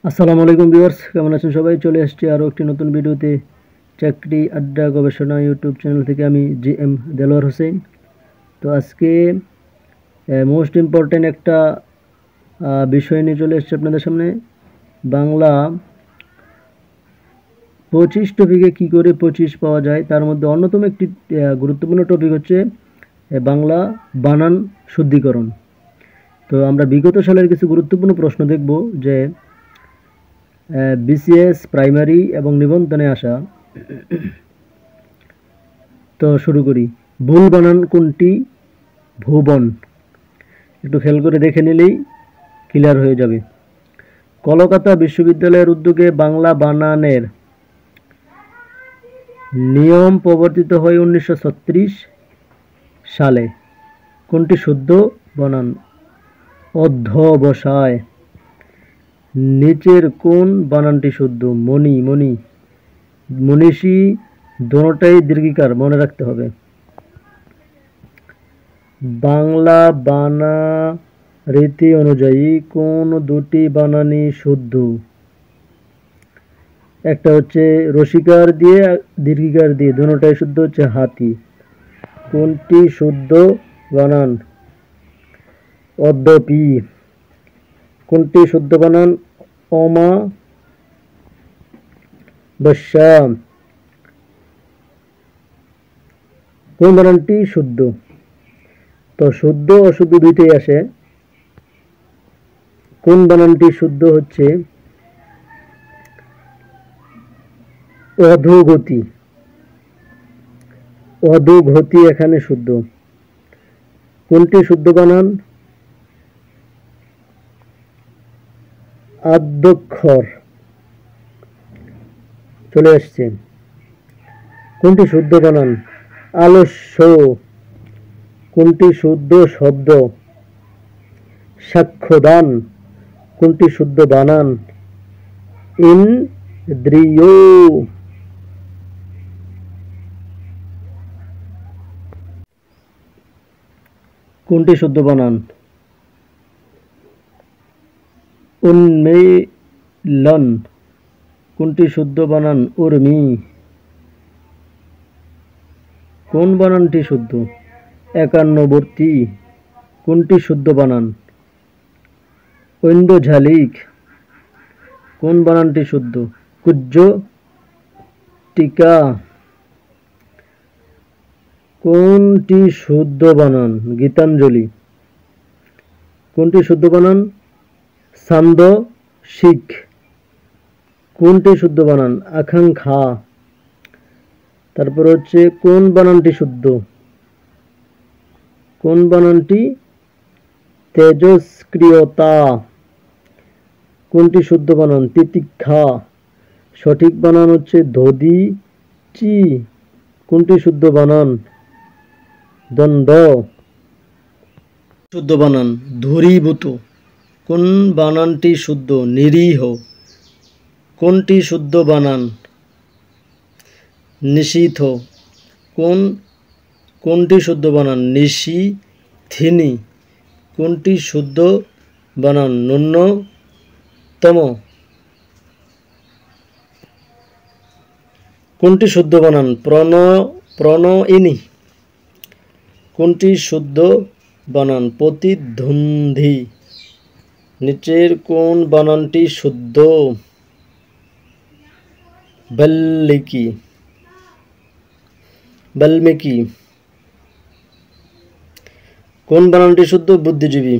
আসসালামু আলাইকুম ভিউয়ার্স, কেমন আছেন সবাই? চলে আসছি আরও একটি নতুন ভিডিওতে। চাকরি আড্ডা গবেষণা ইউটিউব চ্যানেল থেকে আমি জিএম দেলোয়ার হোসেন। তো আজকে মোস্ট ইম্পর্ট্যান্ট একটা বিষয় নিয়ে চলে এসেছি আপনাদের সামনে। বাংলা 25 টপিকে কী করে 25 পাওয়া যায়, তার মধ্যে অন্যতম একটি গুরুত্বপূর্ণ টপিক হচ্ছে বাংলা বানান শুদ্ধিকরণ। তো আমরা বিগত সালের কিছু গুরুত্বপূর্ণ প্রশ্ন দেখব, যে বিসিএস প্রাইমারি এবং নিবন্ধনে আসা। তো শুরু করি। ভুল বানান কোনটি? ভুবন। একটু খেয়াল করে দেখে নিলেই ক্লিয়ার হয়ে যাবে। কলকাতা বিশ্ববিদ্যালয়ের উদ্যোগে বাংলা বানানের নিয়ম প্রবর্তিত হয় 1936 সালে। কোনটি শুদ্ধ বানান? অধ্যবসায়। নিচের কোন বানানটি শুদ্ধ? মণি, মণি। মনীষী দোনোটাই দীর্ঘিকার, মনে রাখতে হবে। বাংলা বানা রীতি অনুযায়ী কোন দুটি বানানই শুদ্ধ? একটা হচ্ছে রসিকার দিয়ে, দীর্ঘিকার দিয়ে, দোনোটাই শুদ্ধ হচ্ছে হাতি। কোনটি শুদ্ধ বানান? অদ্যপি। কোনটি শুদ্ধ বানান? অমাবস্যা। কোন বানানটি শুদ্ধ? তো শুদ্ধ অশুদ্ধ দুইটাই আসে। কোন বানানটি শুদ্ধ হচ্ছে অধোগতি। অধোগতি এখানে শুদ্ধ। কোনটি শুদ্ধ বানান? আদ্যক্ষর। চলে আসছে। কোনটি শুদ্ধ বানান? আলস্য। কোনটি শুদ্ধ শব্দ? সাক্ষ্যদান। কোনটি শুদ্ধ বানান? ইন্দ্রিয়। কোনটি শুদ্ধ বানান? উন্মীলন। কোনটি শুদ্ধ বানান? উর্মি। কোন বানানটি শুদ্ধ? একান্নবর্তী। কোনটি শুদ্ধ বানান? ঐন্দ্রজালিক। কোন বানানটি শুদ্ধ? কুজ্জ টিকা। কোনটি শুদ্ধ বানান? গীতাঞ্জলি। কোনটি শুদ্ধ বানান? ছান্দসিক। কোনটি শুদ্ধ বানান? আকাঙ্ক্ষা। তারপর হচ্ছে কোন বানানটি শুদ্ধ? কোন বানানটি? তেজস্ক্রিয়তা। কোনটি শুদ্ধ বানান? তিতিক্ষা। সঠিক বানান হচ্ছে দধি চি। কোনটি শুদ্ধ বানান? দ্বন্দ্ব। শুদ্ধ বানান? ধূরীভূত। কোন বানানটি শুদ্ধ? নিরীহ। কোনটি শুদ্ধ বানান? নিশীথ। কোনটি শুদ্ধ বানান? নিশীথিনী। কোনটি শুদ্ধ বানান? ন্যূনতম। কোনটি শুদ্ধ বানান? প্রণয়িনী। কোনটি শুদ্ধ বানান? প্রতিদ্বন্দ্বী। নিচের কোন বানানটি শুদ্ধ? বাল্মীকি। কোন বানানটি শুদ্ধ? বুদ্ধিজীবী।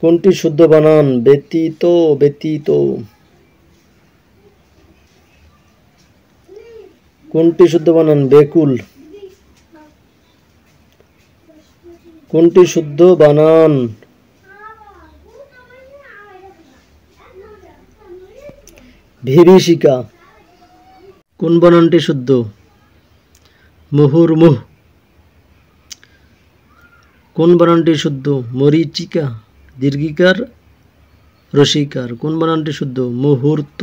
কোনটি শুদ্ধ বানান? ব্যতীত। কোনটি শুদ্ধ বানান? বেকুল। কোনটি শুদ্ধ বানান? বিভীষিকা। কোন বানানটি শুদ্ধ? মুহুর্মুহ। কোন বানানটি শুদ্ধ? মরীচিকা। দীর্ঘিকার রসিকার। কোন বানানটি শুদ্ধ? মুহূর্ত।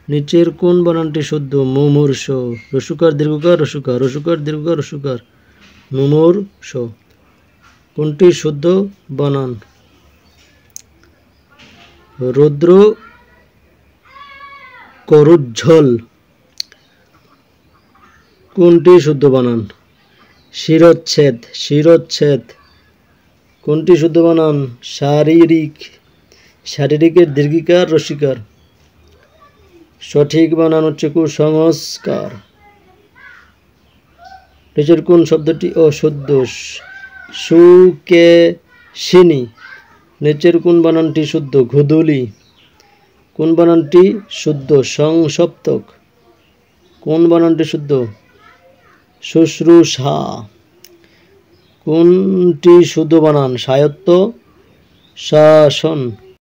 নিচের কোন বানানটি শুদ্ধ? মুমূর্ষ। রসুকার দীর্ঘকার রসুকার, রসুকার দীর্ঘকার রসুকার, মুমূর্ষ। কোনটি শুদ্ধ বানান? রৌদ্র করুজ্জ্বল কোনটি শুদ্ধ বানান? শিরচ্ছেদ শিরচ্ছেদ কোনটি শুদ্ধ বানান? শারীরিক শারীরিকের দীর্ঘিকার রসিকার। সঠিক বানান হচ্ছে কুসংস্কার। নিচের কোন শব্দটি অশুদ্ধ? সুকেশিনী নিচের কোন বানানটি শুদ্ধ? গোধূলি কোন বানানটি শুদ্ধ? সংসপ্তক কোন বানানটি শুদ্ধ? শুশ্রূষা কোনটি শুদ্ধ বানান? স্বায়ত্ত শাসন